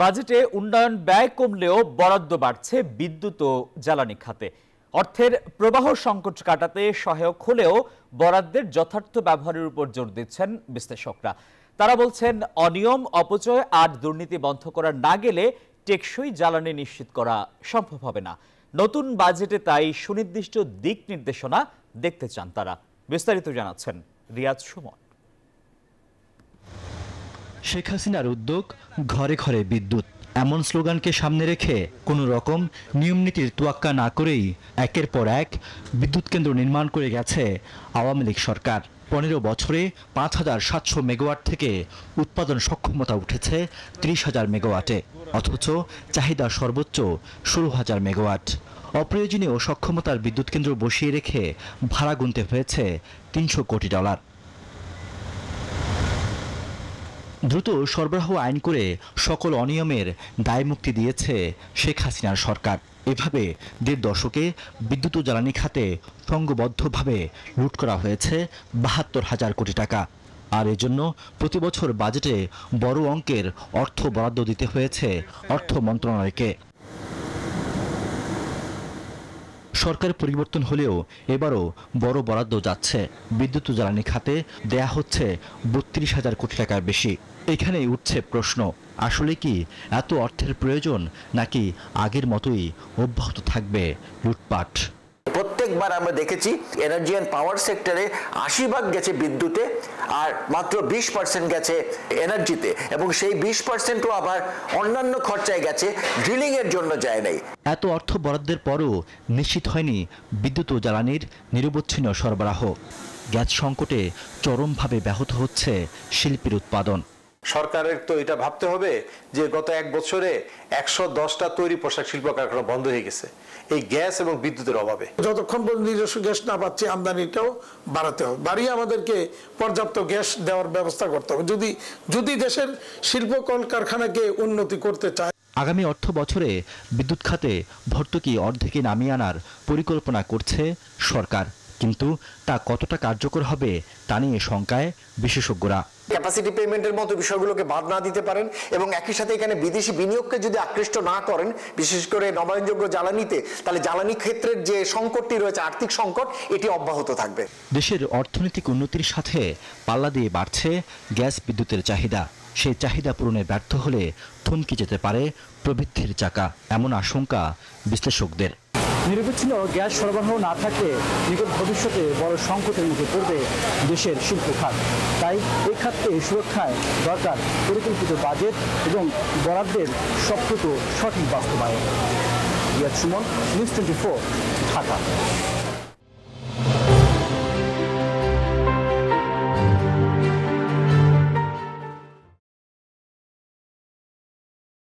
বাজেটে উন্নয়ন ব্যয় কমলেও বরাদ্দ বাড়ছে বিদ্যুৎ ও জ্বালানি খাতে। অর্থের প্রবাহ সংকট কাটাতে সহায়ক হলেও বরাদ্দের যথার্থ ব্যবহারের উপর জোর দিচ্ছেন বিশ্লেষকরা। তারা বলছেন, অনিয়ম, অপচয় আর দুর্নীতি বন্ধ করা না গেলে টেকসই জ্বালানি নিশ্চিত করা সম্ভব হবে না। নতুন বাজেটে তাই সুনির্দিষ্ট দিক নির্দেশনা দেখতে চান তারা। বিস্তারিত জানাচ্ছেন রিয়াজ সুমন। শেখ হাসিনার উদ্যোগ ঘরে ঘরে বিদ্যুৎ, এমন স্লোগানকে সামনে রেখে কোনো রকম নিয়মনীতির তোয়াক্কা না করেই একের পর এক বিদ্যুৎ কেন্দ্র নির্মাণ করে গেছে আওয়ামী লীগ সরকার। 15 বছরে 5,700 মেগাওয়াট থেকে উৎপাদন সক্ষমতা উঠেছে 30,000 মেগাওয়াটে, অথচ চাহিদা সর্বোচ্চ 16,000 মেগাওয়াট। অপ্রয়োজনীয় সক্ষমতার বিদ্যুৎ কেন্দ্র বসিয়ে রেখে ভাড়া গুনতে হয়েছে $300 কোটি। দ্রুত সরবরাহ আইন করে সকল অনিয়মের দায়মুক্তি দিয়েছে শেখ হাসিনার সরকার। এভাবে 1.5 দশকে বিদ্যুৎ ও জ্বালানি খাতে সংঘবদ্ধভাবে লুট করা হয়েছে 72,000 কোটি টাকা। আর এজন্য প্রতি বছর বাজেটে বড় অঙ্কের অর্থ বরাদ্দ দিতে হয়েছে অর্থ মন্ত্রণালয়কে। সরকার পরিবর্তন হলেও এবারও বড় বরাদ্দ যাচ্ছে। বিদ্যুৎ ও জ্বালানি খাতে দেয়া হচ্ছে 32,000 কোটি টাকার বেশি। এখানেই উঠছে প্রশ্ন, আসলে কি এত অর্থের প্রয়োজন, নাকি আগের মতোই অব্যাহত থাকবে লুটপাট? প্রত্যেকবার আমরা দেখেছি এনার্জি অ্যান্ড পাওয়ার সেক্টরে 80% গেছে বিদ্যুতে, আর মাত্র 20% গেছে এনার্জিতে, এবং সেই 20%ও আবার অন্যান্য খরচায় গেছে, ড্রিলিং এর জন্য যায় নাই। এত অর্থ বরাদ্দের পরও নিশ্চিত হয়নি বিদ্যুৎ ও জ্বালানির নিরবচ্ছিন্ন সরবরাহ। গ্যাস সংকটে চরমভাবে ব্যাহত হচ্ছে শিল্পের উৎপাদন। সরকারের তো এটা ভাবতে হবে যে গত 1 বছরে 110টা তৈরি পোশাক শিল্প কারখানা বন্ধ হয়ে গেছে এই গ্যাস এবং বিদ্যুতের অভাবে। যতক্ষণ পর্যন্ত নিজস্ব গ্যাস না পাচ্ছি, আমদানিটাও বাড়াতে হবে, বাড়িয়ে আমাদেরকে পর্যাপ্ত গ্যাস দেওয়ার ব্যবস্থা করতে হবে যদি দেশের শিল্প কলকারখানাকে উন্নতি করতে চায়। আগামী অর্থ বছরে বিদ্যুৎ খাতে ভর্তুকি অর্ধেকে নামিয়ে আনার পরিকল্পনা করছে সরকার, কিন্তু তা কতটা কার্যকর হবে তা নিয়ে শঙ্কায় বিশেষজ্ঞরা। ক্যাপাসিটি পেমেন্টের মতো বিষয়গুলোকে বাদ না দিতে পারেন এবং একই সাথে এখানে বিদেশি বিনিয়োগকে যদি আকৃষ্ট না করেন, বিশেষ করে নবায়নযোগ্য জ্বালানিতে, তাহলে জ্বালানি ক্ষেত্রের যে সংকটটি রয়েছে, আর্থিক সংকট, এটি অব্যাহত থাকবে। দেশের অর্থনৈতিক উন্নতির সাথে পাল্লা দিয়ে বাড়ছে গ্যাস বিদ্যুতের চাহিদা। সেই চাহিদা পূরণে ব্যর্থ হলে থমকে যেতে পারে প্রবৃদ্ধির চাকা, এমন আশঙ্কা বিশ্লেষকদের। নিরবচ্ছিন্ন গ্যাস সরবরাহ না থাকলে নিকট ভবিষ্যতে বড় সংকটের মুখে পড়বে দেশের শিল্প খাত। তাই এই খাতকে সুরক্ষায় দরকার পরিকল্পিত বাজেট এবং বরাদ্দের সবটুকু সঠিক বাস্তবায়ন। রিয়াজ সুমন, নিউজ 24, ঢাকা।